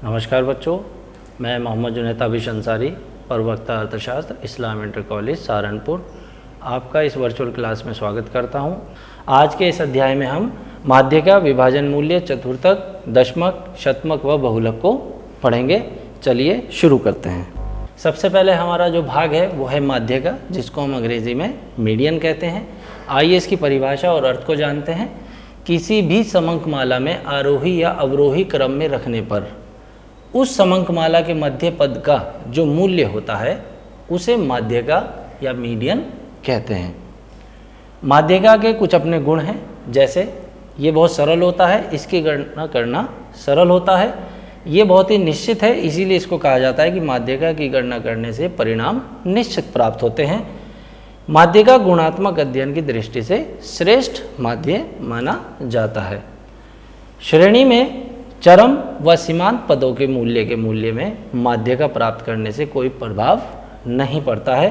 नमस्कार बच्चों, मैं मोहम्मद जुनैद ताबिश अंसारी, प्रवक्ता अर्थशास्त्र, इस्लाम इंटर कॉलेज सहारनपुर, आपका इस वर्चुअल क्लास में स्वागत करता हूं। आज के इस अध्याय में हम माध्यिका, विभाजन मूल्य, चतुर्थक, दशमक, शतमक व बहुलक को पढ़ेंगे। चलिए शुरू करते हैं। सबसे पहले हमारा जो भाग है वो है माध्यिका, जिसको हम अंग्रेज़ी में मीडियन कहते हैं। आइए इसकी परिभाषा और अर्थ को जानते हैं। किसी भी समंकमाला में आरोही या अवरोही क्रम में रखने पर उस समंकमाला के मध्य पद का जो मूल्य होता है उसे माध्यिका या मीडियन कहते हैं। माध्यिका के कुछ अपने गुण हैं, जैसे ये बहुत सरल होता है, इसकी गणना करना सरल होता है, ये बहुत ही निश्चित है, इसीलिए इसको कहा जाता है कि माध्यिका की गणना करने से परिणाम निश्चित प्राप्त होते हैं। माध्यिका गुणात्मक अध्ययन की दृष्टि से श्रेष्ठ माध्य माना जाता है। श्रेणी में चरम व सीमांत पदों के मूल्य में माध्यिका प्राप्त करने से कोई प्रभाव नहीं पड़ता है।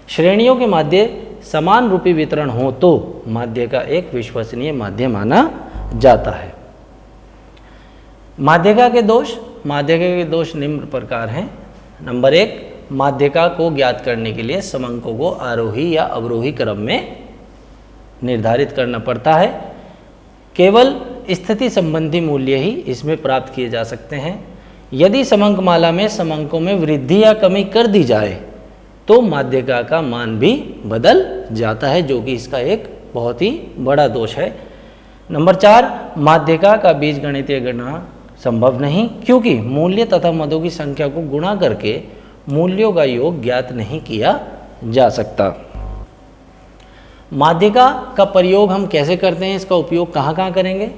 श्रेणियों के माध्य समान रूपी वितरण हो तो माध्यिका एक विश्वसनीय माध्य माना जाता है। माध्यिका के दोष निम्न प्रकार हैं। नंबर 1, माध्यिका को ज्ञात करने के लिए समंकों को आरोही या अवरोही क्रम में निर्धारित करना पड़ता है। केवल स्थिति संबंधी मूल्य ही इसमें प्राप्त किए जा सकते हैं। यदि समंकमाला में समंकों में वृद्धि या कमी कर दी जाए तो माध्यिका का मान भी बदल जाता है, जो कि इसका एक बहुत ही बड़ा दोष है। नंबर 4, माध्यिका का बीजगणितीय गणना संभव नहीं, क्योंकि मूल्य तथा मदों की संख्या को गुणा करके मूल्यों का योग ज्ञात नहीं किया जा सकता। माध्यिका का प्रयोग हम कैसे करते हैं, इसका उपयोग कहाँ कहाँ करेंगे?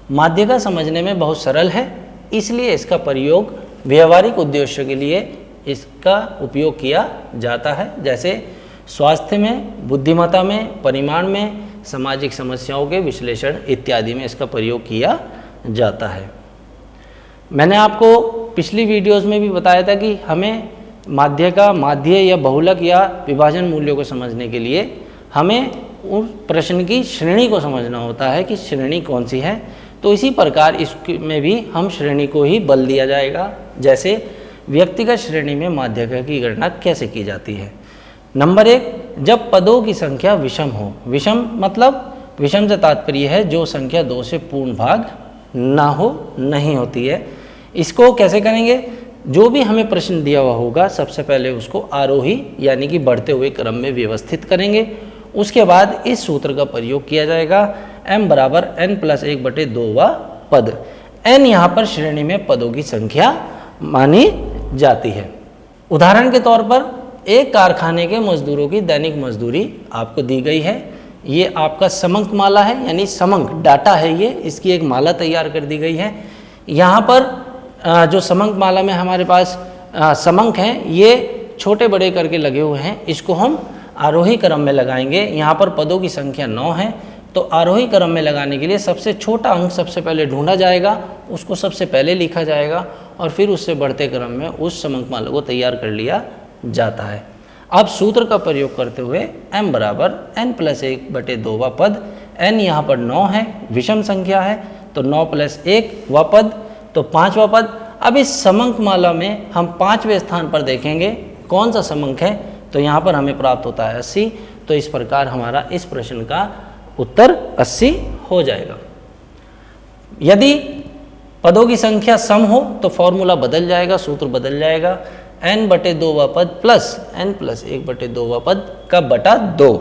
माध्यिका समझने में बहुत सरल है, इसलिए इसका प्रयोग व्यवहारिक उद्देश्य के लिए इसका उपयोग किया जाता है, जैसे स्वास्थ्य में, बुद्धिमत्ता में, परिमाण में, सामाजिक समस्याओं के विश्लेषण इत्यादि में इसका प्रयोग किया जाता है। मैंने आपको पिछली वीडियोस में भी बताया था कि हमें माध्यिका, माध्य या बहुलक या विभाजन मूल्यों को समझने के लिए हमें उस प्रश्न की श्रेणी को समझना होता है कि श्रेणी कौन सी है। तो इसी प्रकार इसमें भी हम श्रेणी को ही बल दिया जाएगा। जैसे व्यक्तिगत श्रेणी में माध्यिका की गणना कैसे की जाती है। नंबर 1, जब पदों की संख्या विषम हो। विषम मतलब, विषम से तात्पर्य है जो संख्या 2 से पूर्ण भाग ना हो, नहीं होती है। इसको कैसे करेंगे? जो भी हमें प्रश्न दिया हुआ होगा सबसे पहले उसको आरोही यानी कि बढ़ते हुए क्रम में व्यवस्थित करेंगे। उसके बाद इस सूत्र का प्रयोग किया जाएगा, m बराबर n+1/2वां पद। n यहाँ पर श्रेणी में पदों की संख्या मानी जाती है। उदाहरण के तौर पर एक कारखाने के मजदूरों की दैनिक मजदूरी आपको दी गई है। ये आपका समंक माला है, यानी समंक डाटा है, ये इसकी एक माला तैयार कर दी गई है। यहाँ पर जो समंक माला में हमारे पास समंक हैं, ये छोटे बड़े करके लगे हुए हैं, इसको हम आरोही क्रम में लगाएंगे। यहाँ पर पदों की संख्या 9 है, तो आरोही क्रम में लगाने के लिए सबसे छोटा अंक सबसे पहले ढूंढा जाएगा, उसको सबसे पहले लिखा जाएगा और फिर उससे बढ़ते क्रम में उस समंकमाला को तैयार कर लिया जाता है। अब सूत्र का प्रयोग करते हुए m बराबर n+1/2वां पद, n यहाँ पर 9 है, विषम संख्या है, तो 9+1वां पद तो 5वां पद। अब इस समंकमाला में हम 5वें स्थान पर देखेंगे कौन सा समंक है, तो यहाँ पर हमें प्राप्त होता है 80। तो इस प्रकार हमारा इस प्रश्न का उत्तर 80 हो जाएगा। यदि पदों की संख्या सम हो तो फॉर्मूला बदल जाएगा, सूत्र बदल जाएगा, n/2वां पद प्लस n+1/2वां पद का बटा 2।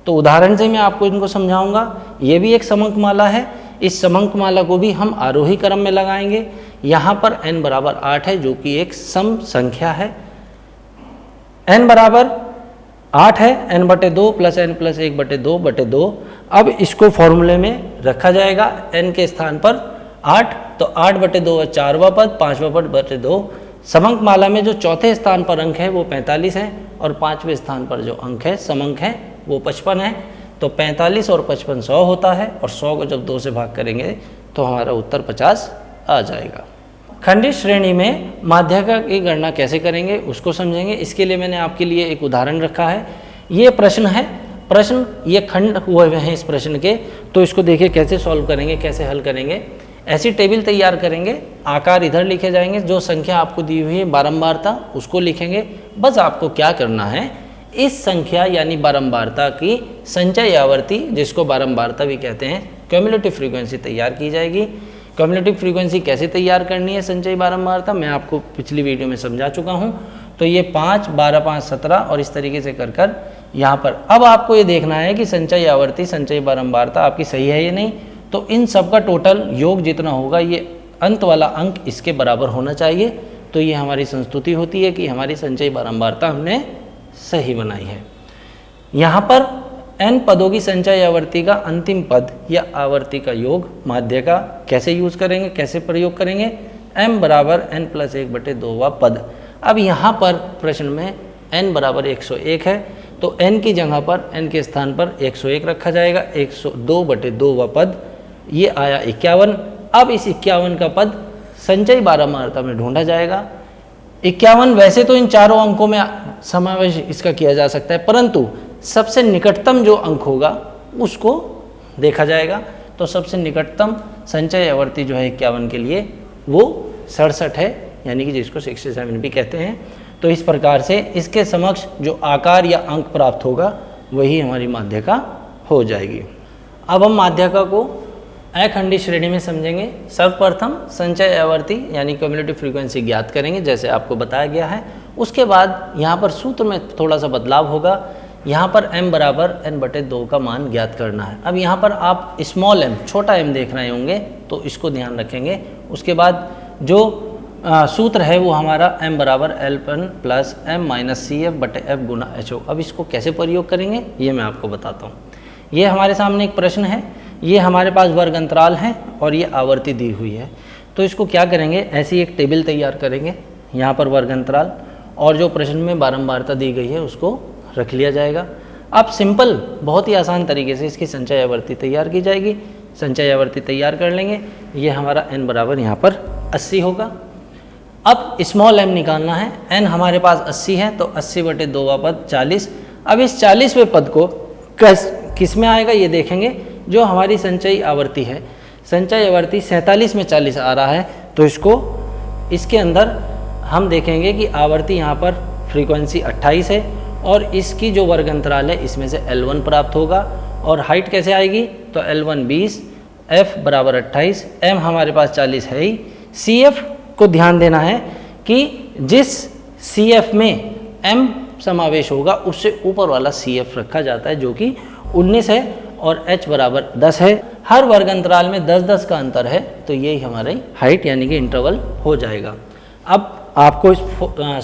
तो उदाहरण से मैं आपको इनको समझाऊंगा। ये भी एक समंकमाला है, इस समंकमाला को भी हम आरोही क्रम में लगाएंगे। यहाँ पर n बराबर 8 है, जो कि एक सम संख्या है। n बराबर 8 है, n/2 प्लस n+1/2/2। अब इसको फॉर्मूले में रखा जाएगा, n के स्थान पर 8, तो 8/2 4वां पद, 5वां पद बटे 2। समंकमाला में जो चौथे स्थान पर अंक है वो 45 है और 5वें स्थान पर जो अंक है समंक है वो 55 है। तो 45 और 55 100 होता है, और 100 को जब 2 से भाग करेंगे तो हमारा उत्तर 50 आ जाएगा। खंडित श्रेणी में माध्यिका की गणना कैसे करेंगे उसको समझेंगे। इसके लिए मैंने आपके लिए एक उदाहरण रखा है। ये प्रश्न है, ये खंड हुए हैं इस प्रश्न के, तो इसको देखिए कैसे सॉल्व करेंगे, कैसे हल करेंगे। ऐसी टेबल तैयार करेंगे, आकार इधर लिखे जाएंगे, जो संख्या आपको दी हुई है बारंबारता उसको लिखेंगे। बस आपको क्या करना है, इस संख्या यानी बारंबारता की संचय आवर्ती, जिसको बारंबारता भी कहते हैं, क्यूमुलेटिव फ्रीक्वेंसी तैयार की जाएगी। क्यूमुलेटिव फ्रीक्वेंसी कैसे तैयार करनी है संचयी बारंबारता, मैं आपको पिछली वीडियो में समझा चुका हूँ। तो ये 5, 12, 5, 17 और इस तरीके से कर कर यहाँ पर अब आपको ये देखना है कि संचयी आवर्ती संचयी बारंबारता आपकी सही है या नहीं। तो इन सब का टोटल योग जितना होगा ये अंत वाला अंक इसके बराबर होना चाहिए। तो ये हमारी संस्तुति होती है कि हमारी संचयी बारंबारता हमने सही बनाई है। यहाँ पर n पदों की संचय आवर्ती का अंतिम पद या आवर्ती का योग माध्य का कैसे यूज करेंगे, कैसे प्रयोग करेंगे, m बराबर n+1/2वां पद। अब यहाँ पर प्रश्न में n बराबर 101 है, तो n की जगह पर n के स्थान पर 101 रखा जाएगा। 102/2वां पद ये आया 51। अब इस 51 का पद संचयी बारंबारता में ढूंढा जाएगा। 51 वैसे तो इन चारों अंकों में समावेश इसका किया जा सकता है, परंतु सबसे निकटतम जो अंक होगा उसको देखा जाएगा। तो सबसे निकटतम संचय आवर्ती जो है 51 के लिए वो 67 है, यानी कि जिसको 67 भी कहते हैं। तो इस प्रकार से इसके समक्ष जो आकार या अंक प्राप्त होगा वही हमारी माध्यका हो जाएगी। अब हम माध्यका को अखंडित श्रेणी में समझेंगे। सर्वप्रथम संचय आवर्ती यानी क्यूमुलेटिव फ्रीक्वेंसी ज्ञात करेंगे जैसे आपको बताया गया है। उसके बाद यहाँ पर सूत्र में थोड़ा सा बदलाव होगा। यहाँ पर m बराबर n/2 का मान ज्ञात करना है। अब यहाँ पर आप स्मॉल m छोटा m देख रहे होंगे तो इसको ध्यान रखेंगे। उसके बाद जो सूत्र है वो हमारा m बराबर L1 + m-CF/F गुना h हो। अब इसको कैसे प्रयोग करेंगे ये मैं आपको बताता हूँ। ये हमारे सामने एक प्रश्न है, ये हमारे पास वर्ग अंतराल है और ये आवर्ती दी हुई है। तो इसको क्या करेंगे, ऐसी एक टेबल तैयार करेंगे, यहाँ पर वर्ग अंतराल और जो प्रश्न में बारंबारता दी गई है उसको रख लिया जाएगा। अब सिंपल बहुत ही आसान तरीके से इसकी संचय आवर्ती तैयार की जाएगी। संचय आवर्ती तैयार कर लेंगे, ये हमारा n बराबर यहाँ पर 80 होगा। अब स्मॉल m निकालना है, n हमारे पास 80 है तो 80/2वां पद 40। अब इस 40वें पद को किस में आएगा ये देखेंगे। जो हमारी संचयी आवर्ती है, संचयी आवर्ती 47 में 40 आ रहा है, तो इसके अंदर हम देखेंगे कि आवर्ती यहाँ पर फ्रीक्वेंसी 28 है और इसकी जो वर्ग अंतराल है इसमें से L1 प्राप्त होगा। और हाइट कैसे आएगी, तो L1 20, F बराबर 28, M हमारे पास 40 है ही। CF को ध्यान देना है कि जिस CF में M समावेश होगा उससे ऊपर वाला CF रखा जाता है जो कि 19 है और h बराबर 10 है। हर वर्ग अंतराल में 10-10 का अंतर है, तो यही हमारी हाइट यानी कि इंटरवल हो जाएगा। अब आपको इस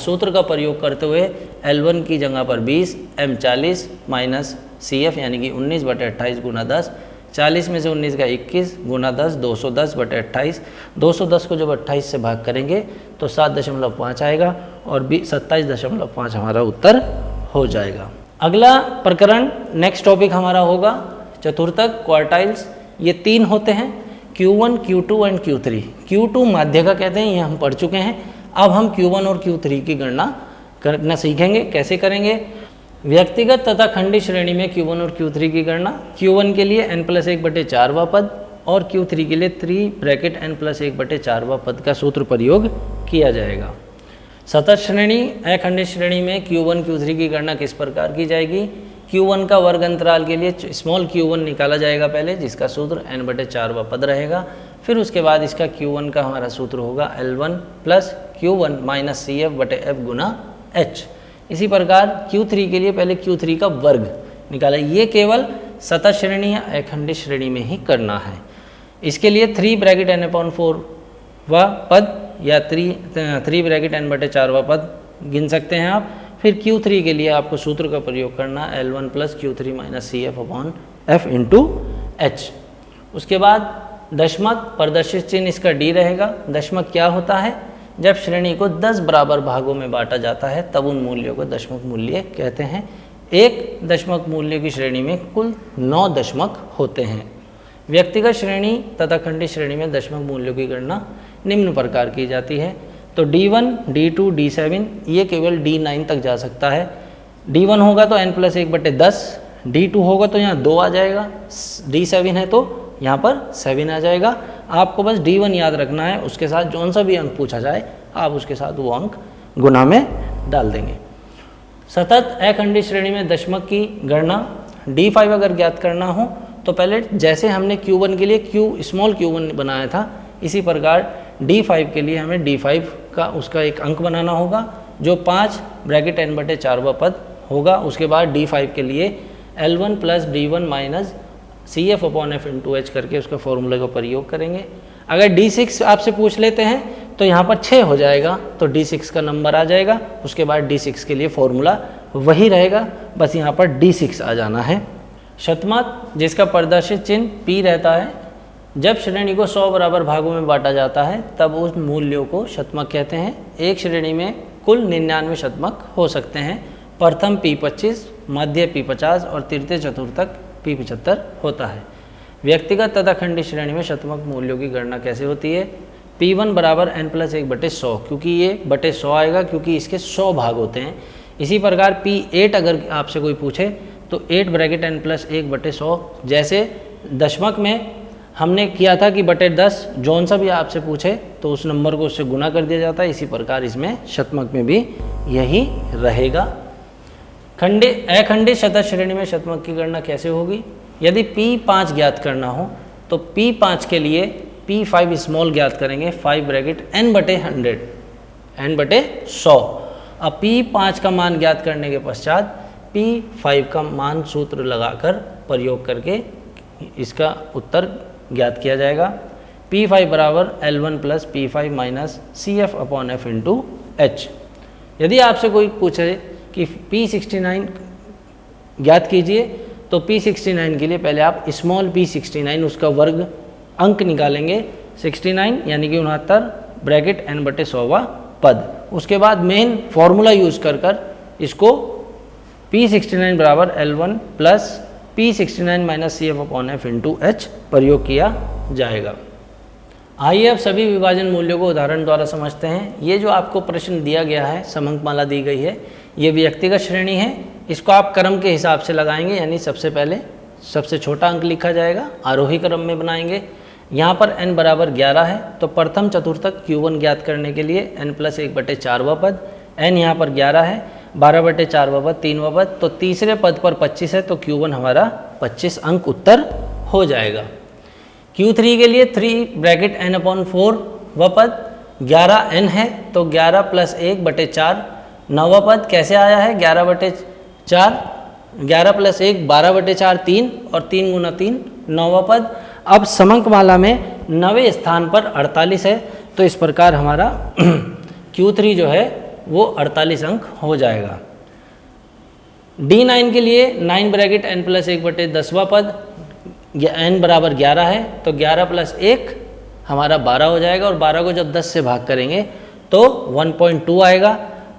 सूत्र का प्रयोग करते हुए L1 की जगह पर 20, M 40 माइनस CF यानी कि 19/28 गुना 10, 40 में से 19 का 21 गुना 10, 210/28। 210 को जब 28 से भाग करेंगे तो 7.5 आएगा और 27.5 हमारा उत्तर हो जाएगा। अगला प्रकरण नेक्स्ट टॉपिक हमारा होगा चतुर्थक क्वार्टाइल्स। ये 3 होते हैं, Q1, Q2 and Q3। Q2 माध्यका कहते हैं, ये हम पढ़ चुके हैं। अब हम Q1 और Q3 की गणना करना सीखेंगे। कैसे करेंगे, व्यक्तिगत तथा खंडित श्रेणी में Q1 और Q3 की गणना। Q1 के लिए n+1/4वां पद और Q3 के लिए 3 n+1/4वां पद का सूत्र प्रयोग किया जाएगा। सतत श्रेणी अखंडित श्रेणी में Q1 Q3 की गणना किस प्रकार की जाएगी। Q1 का वर्ग अंतराल के लिए स्मॉल q1 निकाला जाएगा पहले, जिसका सूत्र n/4वां पद रहेगा। फिर उसके बाद इसका Q1 का हमारा सूत्र होगा L1 + Q1 - CF/F गुना h। इसी प्रकार Q3 के लिए पहले Q3 का वर्ग निकाला। ये केवल सतत श्रेणी या अखंडित श्रेणी में ही करना है। इसके लिए 3n/4वां पद या 3n/4वां पद गिन सकते हैं आप। फिर Q3 के लिए आपको सूत्र का प्रयोग करना L1 + Q3 - CF/F × h। उसके बाद दशमक, प्रदर्शित चिन्ह इसका D रहेगा। दशमक क्या होता है, जब श्रेणी को 10 बराबर भागों में बांटा जाता है तब उन मूल्यों को दशमक मूल्य कहते हैं। एक दशमक मूल्य की श्रेणी में कुल 9 दशमक होते हैं। व्यक्तिगत श्रेणी तथा खंडित श्रेणी में दशमक मूल्यों की गणना निम्न प्रकार की जाती है। तो D1, D2, D7 ये केवल D9 तक जा सकता है। D1 होगा तो n+1/10, D2 होगा तो यहाँ 2 आ जाएगा, D7 है तो यहाँ पर 7 आ जाएगा। आपको बस D1 याद रखना है, उसके साथ जौन सा भी अंक पूछा जाए आप उसके साथ वो अंक गुना में डाल देंगे। सतत अखंडित श्रेणी में दशमक की गणना D5 अगर ज्ञात करना हो तो पहले जैसे हमने Q1 के लिए स्मॉल Q1 बनाया था, इसी प्रकार D5 के लिए हमें D5 का उसका एक अंक बनाना होगा जो 5 ब्रैकेट n/4 पद होगा। उसके बाद D5 के लिए L1 plus D1 minus CF/F/H करके उसका फॉर्मूले का प्रयोग करेंगे। अगर D6 आपसे पूछ लेते हैं तो यहाँ पर 6 हो जाएगा, तो D6 का नंबर आ जाएगा। उसके बाद D6 के लिए फॉर्मूला वही रहेगा, बस यहाँ पर D6 आ जाना है। शतमत जिसका प्रदर्शित चिन्ह P रहता है, जब श्रेणी को 100 बराबर भागों में बांटा जाता है तब उस मूल्यों को शतमक कहते हैं। एक श्रेणी में कुल 99 शतमक हो सकते हैं। प्रथम P25, मध्य P50 और तृतीय चतुर्थक P75 होता है। व्यक्तिगत तथा खंडित श्रेणी में शतमक मूल्यों की गणना कैसे होती है? P1 बराबर n+1/100, क्योंकि ये बटे 100 आएगा क्योंकि इसके 100 भाग होते हैं। इसी प्रकार P8 अगर आपसे कोई पूछे तो 8 ब्रैकेट n+1/100, जैसे दशमक में हमने किया था कि बटे 10, जौन सा भी आपसे पूछे तो उस नंबर को उससे गुना कर दिया जाता है। इसी प्रकार इसमें शतमक में भी यही रहेगा। अखंडित शतक श्रेणी में शतमक की गणना कैसे होगी? यदि P5 ज्ञात करना हो तो P5 के लिए P5 स्मॉल ज्ञात करेंगे, 5 ब्रैकेट n/100 n/100। अब P5 का मान ज्ञात करने के पश्चात P5 का मान सूत्र लगाकर प्रयोग करके इसका उत्तर ज्ञात किया जाएगा। P5 बराबर L1 plus P5 minus CF/F/H। यदि आपसे कोई पूछे कि P69 ज्ञात कीजिए तो P69 के लिए पहले आप स्मॉल P69 उसका वर्ग अंक निकालेंगे, 69 यानी कि 69 ब्रैकेट n/100 पद। उसके बाद मेन फॉर्मूला यूज कर इसको P69 बराबर L1 plus P69 minus CF/F/H प्रयोग किया जाएगा। आइए अब सभी विभाजन मूल्यों को उदाहरण द्वारा समझते हैं। ये जो आपको प्रश्न दिया गया है, समंकमाला दी गई है, ये व्यक्तिगत श्रेणी है। इसको आप क्रम के हिसाब से लगाएंगे, यानी सबसे पहले सबसे छोटा अंक लिखा जाएगा, आरोही क्रम में बनाएंगे। यहाँ पर n बराबर 11 है तो प्रथम चतुर्थक Q1 ज्ञात करने के लिए n+1/4 पद, n यहाँ पर 11 है, 12/4 पद 3वां पद, तो तीसरे पद पर 25 है तो Q1 हमारा 25 अंक उत्तर हो जाएगा। Q3 के लिए 3 ब्रैकेट n/4 व पद 11n है तो 11 + 1/4 9वां पद कैसे आया है? 11/4, 11 + 1 12/4 3 और 3 गुना 3 9वां पद। अब समंकमाला में 9वें स्थान पर 48 है तो इस प्रकार हमारा Q3 जो है वो 48 अंक हो जाएगा। D9 के लिए 9 ब्रैकेट n+1/10वां पद, n बराबर 11 है तो 11 + 1 हमारा 12 हो जाएगा और 12 को जब 10 से भाग करेंगे तो 1.2 आएगा।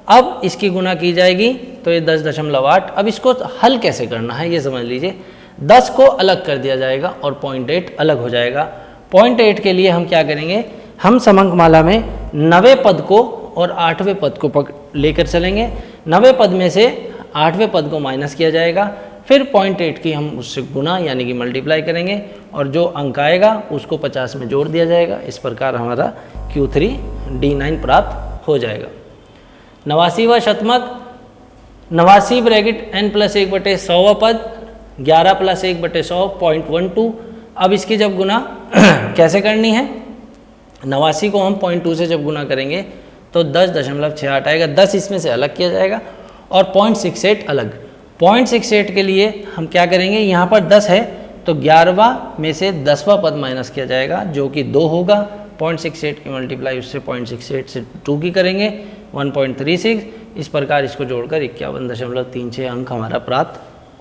अब इसकी गुना की जाएगी तो ये 10.8। अब इसको हल कैसे करना है ये समझ लीजिए। 10 को अलग कर दिया जाएगा और 0.8 अलग हो जाएगा। 0.8 के लिए हम क्या करेंगे? हम समंकमाला में 9वें पद को और 8वें पद को लेकर चलेंगे। 9वें पद में से 8वें पद को माइनस किया जाएगा, फिर 0.8 की हम उससे गुना यानी कि मल्टीप्लाई करेंगे और जो अंक आएगा उसको 50 में जोड़ दिया जाएगा। इस प्रकार हमारा Q3 D9 प्राप्त हो जाएगा। 89वां शतमक 89 ब्रैकेट n+1/100 पद, 11 + 1/100 0.12। अब इसकी जब गुना कैसे करनी है? 89 को हम 0.2 से जब गुना करेंगे तो 10.68 आएगा। 10 इसमें से अलग किया जाएगा और 0.68 अलग। 0.68 के लिए हम क्या करेंगे? यहाँ पर 10 है तो 11वां में से 10वां पद माइनस किया जाएगा जो कि 2 होगा। 0.68 की मल्टीप्लाई उससे 0.68 से 2 की करेंगे 1.36। इस प्रकार इसको जोड़कर 51.36 अंक हमारा प्राप्त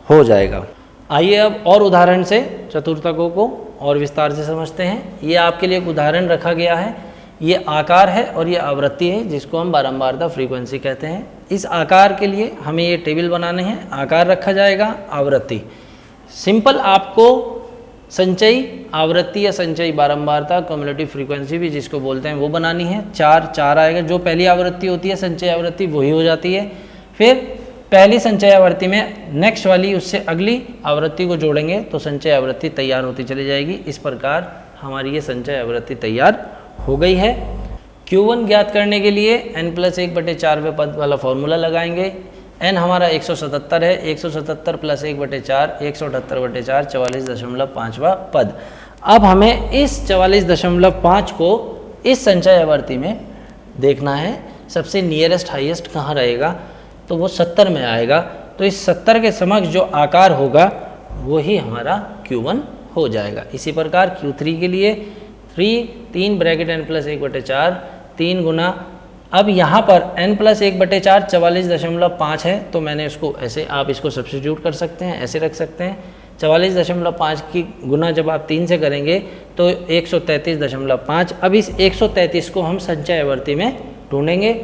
हो जाएगा। आइए अब और उदाहरण से चतुर्थकों को और विस्तार से समझते हैं। ये आपके लिए एक उदाहरण रखा गया है। ये आकार है और ये आवृत्ति है जिसको हम बारंबारता फ्रीक्वेंसी कहते हैं। इस आकार के लिए हमें ये टेबल बनाने हैं। आकार रखा जाएगा, आवृत्ति सिंपल आपको संचयी आवृत्ति या संचयी बारंबारता क्युमुलेटिव फ्रीक्वेंसी भी जिसको बोलते हैं वो बनानी है। 4 आएगा। जो पहली आवृत्ति होती है संचय आवृत्ति वही हो जाती है। फिर पहली संचय आवृत्ति में नेक्स्ट वाली उससे अगली आवृत्ति को जोड़ेंगे तो संचय आवृत्ति तैयार होती चली जाएगी। इस प्रकार हमारी ये संचय आवृत्ति तैयार हो गई है। Q1 ज्ञात करने के लिए n+1/4वें पद वाला फॉर्मूला लगाएंगे। n हमारा 177 है, 177 + 1/4 178/4 44.5वां पद। अब हमें इस 44.5 को इस संचय आवर्ती में देखना है, सबसे नियरेस्ट हाईएस्ट कहाँ रहेगा, तो वो 70 में आएगा। तो इस 70 के समक्ष जो आकार होगा वही हमारा Q1 हो जाएगा। इसी प्रकार Q3 के लिए 3 ब्रैकेट n+1/4 3 गुना, अब यहाँ पर n+1/4 44.5 है, तो मैंने इसको ऐसे, आप इसको सब्स्टिट्यूट कर सकते हैं, ऐसे रख सकते हैं। 44.5 की गुना जब आप 3 से करेंगे तो 133.5। अब इस 133 को हम संचय आवर्ती में ढूंढेंगे,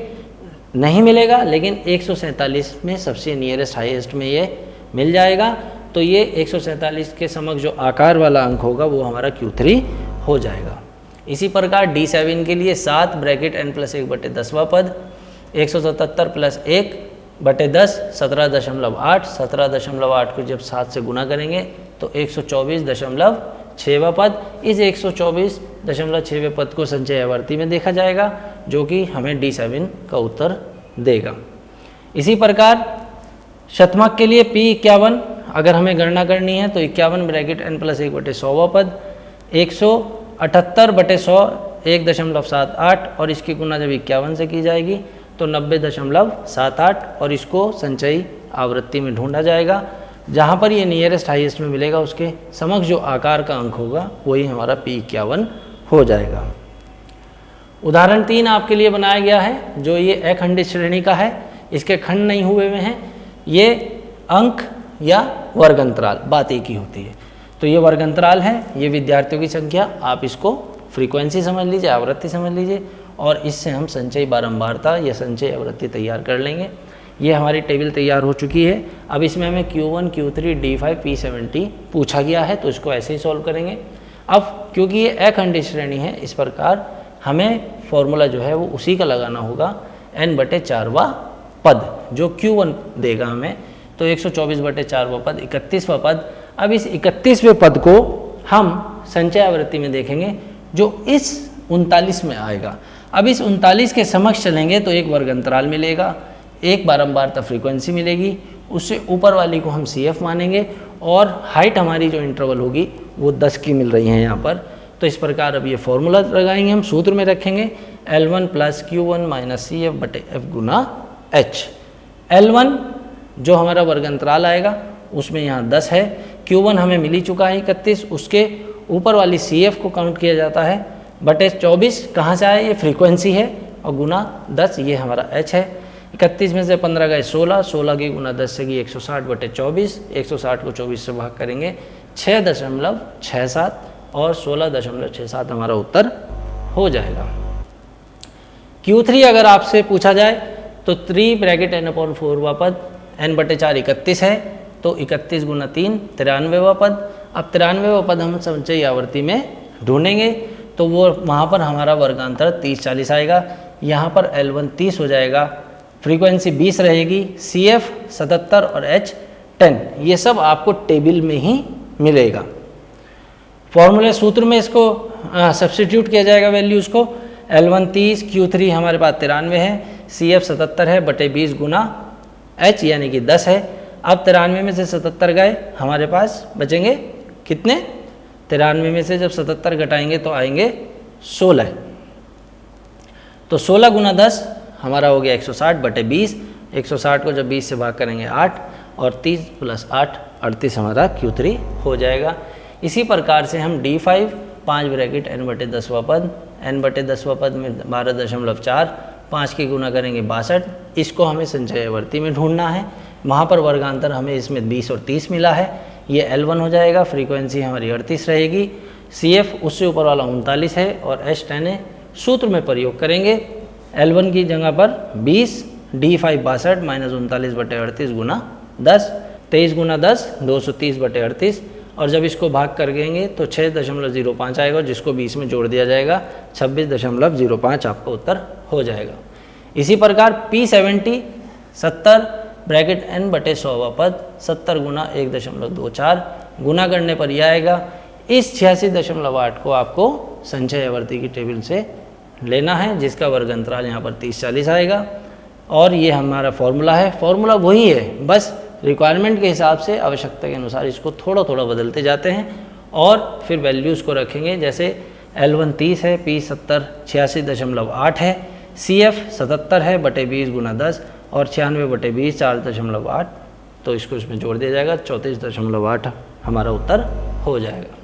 नहीं मिलेगा, लेकिन 147 में सबसे नियरेस्ट हाईएस्ट में ये मिल जाएगा। तो ये 147 के समक्ष जो आकार वाला अंक होगा वो हमारा Q3 हो जाएगा। इसी प्रकार D7 के लिए 7 ब्रैकेट n+1/10वां पद 177 + 1/10 17.8 17.8 को जब 7 से गुना करेंगे तो 124.6वां पद। इस 124.6वें पद को संचय आवर्ती में देखा जाएगा, जो कि हमें D7 का उत्तर देगा। इसी प्रकार शतमक के लिए P51 अगर हमें गणना करनी है तो 51 ब्रैकेट n+1/100वां पद 178/100 1.78 और इसकी गुना जब 51 से की जाएगी तो 90.78 और इसको संचयी आवृत्ति में ढूंढा जाएगा। जहाँ पर ये नियरेस्ट हाईएस्ट में मिलेगा उसके समक्ष जो आकार का अंक होगा वही हमारा P51 हो जाएगा। उदाहरण 3 आपके लिए बनाया गया है, जो ये अखंडित श्रेणी का है, इसके खंड नहीं हुए हुए हैं। ये अंक या वर्ग अंतराल बात एक ही होती है। तो ये वर्ग अंतराल है, ये विद्यार्थियों की संख्या, आप इसको फ्रीक्वेंसी समझ लीजिए, आवृत्ति समझ लीजिए, और इससे हम संचयी बारंबारता या संचयी आवृत्ति तैयार कर लेंगे। ये हमारी टेबल तैयार हो चुकी है। अब इसमें हमें Q1 Q3 D5 P70 पूछा गया है, तो इसको ऐसे ही सॉल्व करेंगे। अब क्योंकि ये अखंडित श्रेणी है, इस प्रकार हमें फॉर्मूला जो है वो उसी का लगाना होगा, n/4वां पद जो Q1 देगा हमें, तो 124/4वां पद 31वां पद। अब इस 31वें पद को हम संचय आवृत्ति में देखेंगे, जो इस 39 में आएगा। अब इस 39 के समक्ष चलेंगे तो एक वर्ग अंतराल मिलेगा, एक बारंबारता फ्रीक्वेंसी मिलेगी, उससे ऊपर वाली को हम CF मानेंगे, और हाइट हमारी जो इंटरवल होगी वो 10 की मिल रही है यहाँ पर। तो इस प्रकार अब ये फॉर्मूला लगाएंगे, हम सूत्र में रखेंगे L1 + Q1 - CF/F गुना H। L1 जो हमारा वर्ग अंतराल आएगा उसमें यहाँ 10 है, Q1 हमें मिल ही चुका है 31, उसके ऊपर वाली CF को काउंट किया जाता है बटे 24, कहाँ से आया, ये फ्रीक्वेंसी है, और गुना 10 ये हमारा H है। 31 में से 15 गए 16, 16 की गुना 10 से 160/24, 160 को 24 से भाग करेंगे 6.67 और 16.67 हमारा उत्तर हो जाएगा। Q3 अगर आपसे पूछा जाए तो 3 ब्रैकेट n/4वां पद n/4 31 है, तो 31 गुना 3 93वां पद। अब 93वां पद हम संचयी आवृत्ति में ढूंढेंगे, तो वो वहाँ पर हमारा वर्गांतर 30-40 आएगा। यहाँ पर L1 30 हो जाएगा, फ्रीक्वेंसी 20 रहेगी, CF 77 और H 10। ये सब आपको टेबल में ही मिलेगा। फॉर्मूले सूत्र में इसको सब्स्टिट्यूट किया जाएगा वैल्यूज़ को। L1 30, Q3 हमारे पास 93 है, CF 77 है बटे 20 गुना H यानी कि 10 है। अब 93 में से 77 गए, हमारे पास बचेंगे कितने, 93 में से जब 77 घटाएंगे तो आएंगे 16। तो 16 गुना 10 हमारा हो गया 160 बटे 20। 160 को जब 20 से भाग करेंगे 8, और 30 + 8 38 हमारा Q3 हो जाएगा। इसी प्रकार से हम D5 5 ब्रैकेट n/10वां पद, n/10वां पद में 12.4, 5 की गुना करेंगे 62, इसको हमें संचय आवर्ती में ढूंढना है। वहाँ पर वर्गांतर हमें इसमें 20 और 30 मिला है, ये L1 हो जाएगा, फ्रीक्वेंसी हमारी 38 रहेगी, CF उससे ऊपर वाला 39 है और H 10 है। सूत्र में प्रयोग करेंगे, L1 की जगह पर 20, D5 62 - 39/38 गुना 10, 23 गुना 10 230/38, और जब इसको भाग कर देंगे तो 6.05 आएगा, जिसको 20 में जोड़ दिया जाएगा 26.05 आपका उत्तर हो जाएगा। इसी प्रकार P70 70 ब्रैकेट n/100वां पद 70 गुना 1.24 गुना करने पर यह आएगा इस 86.8 को आपको संचय आवर्ती की टेबल से लेना है, जिसका वर्ग अंतराल यहाँ पर 30-40 आएगा। और ये हमारा फॉर्मूला है, फॉर्मूला वही है, बस रिक्वायरमेंट के हिसाब से आवश्यकता के अनुसार इसको थोड़ा थोड़ा बदलते जाते हैं और फिर वैल्यूज़ को रखेंगे। जैसे L1 30 है, P 70 86.8 है, CF 77 है बटे 20 गुना 10 और 96 बटे 20 4.8, तो इसको इसमें जोड़ दिया जाएगा, 34.8 हमारा उत्तर हो जाएगा।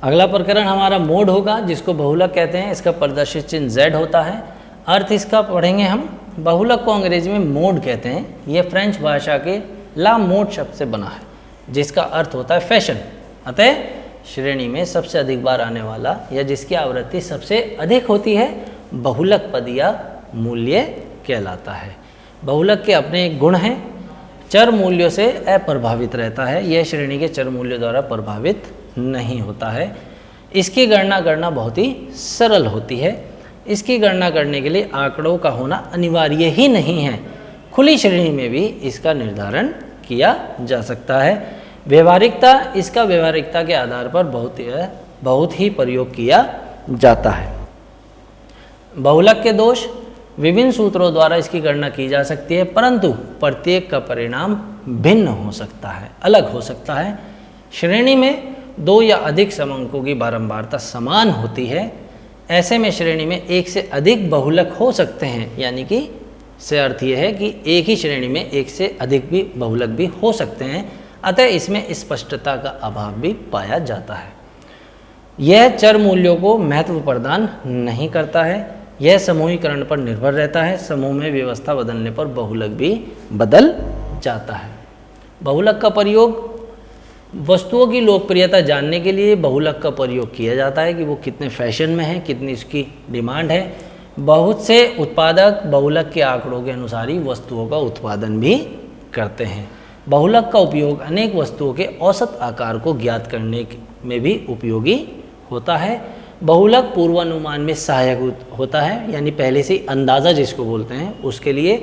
अगला प्रकरण हमारा मोड होगा, जिसको बहुलक कहते हैं। इसका प्रदर्शित चिन्ह Z होता है। अर्थ इसका पढ़ेंगे हम। बहुलक को अंग्रेजी में मोड कहते हैं। ये फ्रेंच भाषा के ला मोड शब्द से बना है, जिसका अर्थ होता है फैशन। अतः श्रेणी में सबसे अधिक बार आने वाला या जिसकी आवृत्ति सबसे अधिक होती है बहुलक पद या मूल्य कहलाता है। बहुलक के अपने एक गुण हैं, चर मूल्यों से अप्रभावित रहता है। यह श्रेणी के चर मूल्यों द्वारा प्रभावित नहीं होता है। इसकी गणना करना बहुत ही सरल होती है। इसकी गणना करने के लिए आंकड़ों का होना अनिवार्य ही नहीं है। खुली श्रेणी में भी इसका निर्धारण किया जा सकता है। व्यवहारिकता, इसका व्यवहारिकता के आधार पर बहुत ही प्रयोग किया जाता है। बहुलक के दोष, विभिन्न सूत्रों द्वारा इसकी गणना की जा सकती है, परंतु प्रत्येक का परिणाम भिन्न हो सकता है, अलग हो सकता है। श्रेणी में 2 या अधिक समअंकों की बारंबारता समान होती है। ऐसे में श्रेणी में एक से अधिक बहुलक हो सकते हैं, यानी कि से अर्थ यह है कि एक ही श्रेणी में एक से अधिक भी बहुलक भी हो सकते हैं। अतः इसमें स्पष्टता का अभाव भी पाया जाता है। यह चर मूल्यों को महत्व प्रदान नहीं करता है। यह समूहीकरण पर निर्भर रहता है। समूह में व्यवस्था बदलने पर बहुलक भी बदल जाता है। बहुलक का प्रयोग, वस्तुओं की लोकप्रियता जानने के लिए बहुलक का प्रयोग किया जाता है कि वो कितने फैशन में है, कितनी इसकी डिमांड है। बहुत से उत्पादक बहुलक के आंकड़ों के अनुसार ही वस्तुओं का उत्पादन भी करते हैं। बहुलक का उपयोग अनेक वस्तुओं के औसत आकार को ज्ञात करने में भी उपयोगी होता है। बहुलक पूर्वानुमान में सहायक होता है, यानी पहले से अंदाज़ा जिसको बोलते हैं उसके लिए,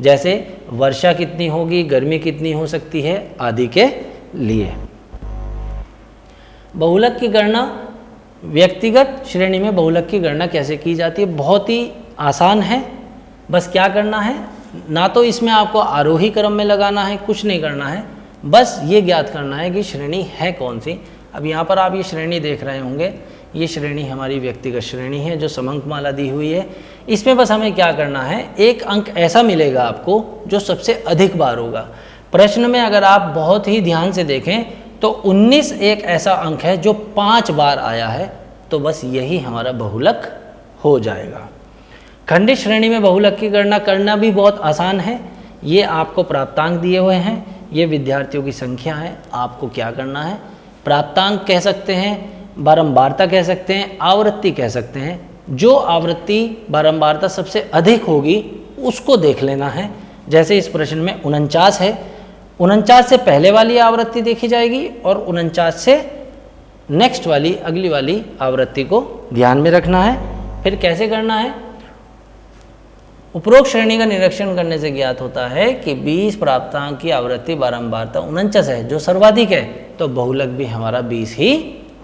जैसे वर्षा कितनी होगी, गर्मी कितनी हो सकती है आदि के लिए। बहुलक की गणना, व्यक्तिगत श्रेणी में बहुलक की गणना कैसे की जाती है, बहुत ही आसान है। बस क्या करना है, ना तो इसमें आपको आरोही क्रम में लगाना है, कुछ नहीं करना है, बस ये ज्ञात करना है कि श्रेणी है कौन सी। अब यहाँ पर आप ये श्रेणी देख रहे होंगे, ये श्रेणी हमारी व्यक्तिगत श्रेणी है जो समअंक माला दी हुई है। इसमें बस हमें क्या करना है, एक अंक ऐसा मिलेगा आपको जो सबसे अधिक बार होगा। प्रश्न में अगर आप बहुत ही ध्यान से देखें तो 19 एक ऐसा अंक है जो 5 बार आया है, तो बस यही हमारा बहुलक हो जाएगा। खंडित श्रेणी में बहुलक की गणना करना भी बहुत आसान है। ये आपको प्राप्तांक दिए हुए हैं, ये विद्यार्थियों की संख्या है। आपको क्या करना है, प्राप्तांक कह सकते हैं, बारंबारता कह सकते हैं, आवृत्ति कह सकते हैं। जो आवृत्ति बारंबारता सबसे अधिक होगी उसको देख लेना है। जैसे इस प्रश्न में 49 है, 49 से पहले वाली आवृत्ति देखी जाएगी और 49 से नेक्स्ट वाली अगली वाली आवृत्ति को ध्यान में रखना है। फिर कैसे करना है, उपरोक्त श्रेणी का निरीक्षण करने से ज्ञात होता है कि 20 प्राप्तांक की आवृत्ति बारंबारता 49 है जो सर्वाधिक है, तो बहुलक भी हमारा 20 ही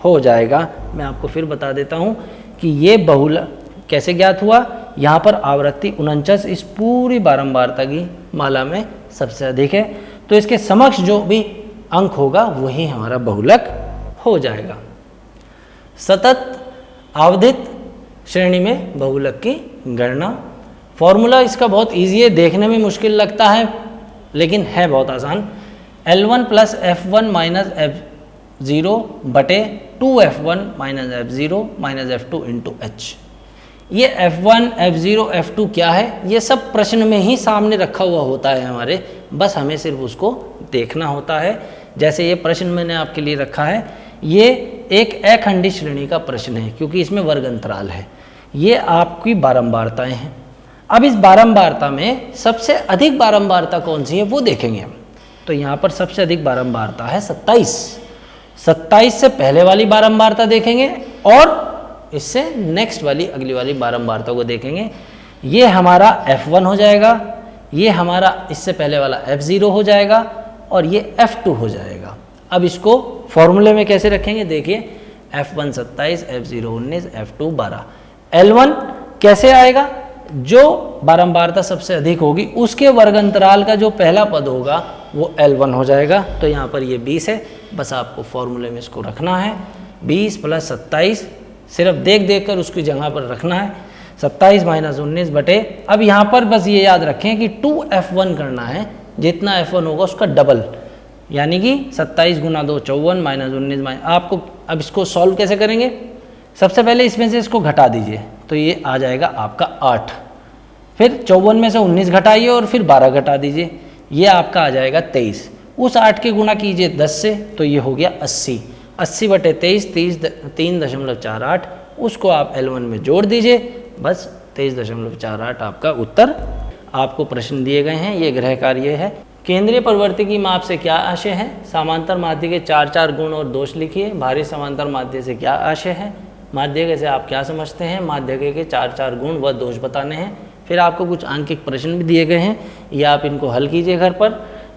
हो जाएगा। मैं आपको फिर बता देता हूँ कि ये बहुलक कैसे ज्ञात हुआ। यहाँ पर आवृत्ति 49 इस पूरी बारंबारता की माला में सबसे अधिक है, तो इसके समक्ष जो भी अंक होगा वही हमारा बहुलक हो जाएगा। सतत आवधित श्रेणी में बहुलक की गणना, फॉर्मूला इसका बहुत इजी है, देखने में मुश्किल लगता है लेकिन है बहुत आसान। L1 plus F1 minus F0 बटे 2F1 minus F0 minus F2 into H। ये F1, F0, F2 क्या है, ये सब प्रश्न में ही सामने रखा हुआ होता है हमारे, बस हमें सिर्फ उसको देखना होता है। जैसे ये प्रश्न मैंने आपके लिए रखा है, ये एक अखंडित श्रेणी का प्रश्न है क्योंकि इसमें वर्ग अंतराल है। ये आपकी बारंबारताएं हैं। अब इस बारंबारता में सबसे अधिक बारंबारता कौन सी है वो देखेंगे हम। तो यहाँ पर सबसे अधिक बारंबारता है 27। 27 से पहले वाली बारंबारता देखेंगे और इससे नेक्स्ट वाली अगली वाली बारंबारता को देखेंगे। ये हमारा F1 हो जाएगा, ये हमारा इससे पहले वाला F0 हो जाएगा और ये F2 हो जाएगा। अब इसको फॉर्मूले में कैसे रखेंगे देखिए, F1 27, F0 19, F2 12। L1 कैसे आएगा? जो बारंबारता सबसे अधिक होगी उसके वर्ग अंतराल का जो पहला पद होगा वो L1 हो जाएगा। तो यहाँ पर ये 20 है, बस आपको फॉर्मूले में इसको रखना है। 20 + 27 सिर्फ देख देख कर उसकी जगह पर रखना है। 27 - 19 बटे, अब यहाँ पर बस ये याद रखें कि 2F1 करना है, जितना F1 होगा उसका डबल, यानी कि 27 × 2 54 - 19 आपको अब इसको सॉल्व कैसे करेंगे? सबसे पहले इसमें से इसको घटा दीजिए तो ये आ जाएगा आपका 8, फिर 54 में से 19 घटाइए और फिर 12 घटा दीजिए, ये आपका आ जाएगा 23। उस 8 के गुणा कीजिए 10 से तो ये हो गया 80। 80 बटे 23 3.48, उसको आप L1 में जोड़ दीजिए, बस 23.48 आपका उत्तर। आपको प्रश्न दिए गए हैं, ये गृह कार्य है। केंद्रीय प्रवृत्ति की माप से क्या आशय है? समांतर माध्य के 4 गुण और दोष लिखिए। भारी समांतर माध्य से क्या आशय है? माध्यक से आप क्या समझते हैं? माध्यक के 4 गुण व दोष बताने हैं। फिर आपको कुछ आंकिक प्रश्न भी दिए गए हैं, ये आप इनको हल कीजिए घर पर।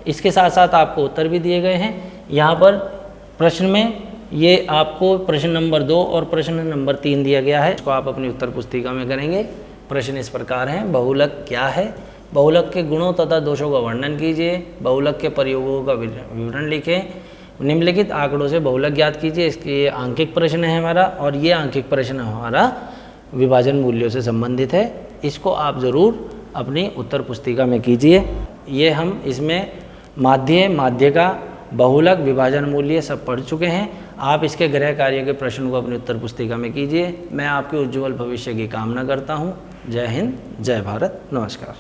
इसके साथ साथ आपको उत्तर भी दिए गए हैं। यहाँ पर प्रश्न में ये आपको प्रश्न नंबर 2 और प्रश्न नंबर 3 दिया गया है, इसको आप अपनी उत्तर पुस्तिका में करेंगे। प्रश्न इस प्रकार हैं, बहुलक क्या है? बहुलक के गुणों तथा दोषों का वर्णन कीजिए। बहुलक के प्रयोगों का विवरण लिखें। निम्नलिखित आंकड़ों से बहुलक ज्ञात कीजिए। इसके आंकिक प्रश्न है हमारा, और ये आंकिक प्रश्न हमारा विभाजन मूल्यों से संबंधित है। इसको आप ज़रूर अपनी उत्तर पुस्तिका में कीजिए। ये हम इसमें माध्य का बहुलक, विभाजन मूल्य सब पढ़ चुके हैं। आप इसके गृह कार्य के प्रश्न को अपनी उत्तर पुस्तिका में कीजिए। मैं आपके उज्ज्वल भविष्य की कामना करता हूँ। जय हिंद, जय भारत, नमस्कार।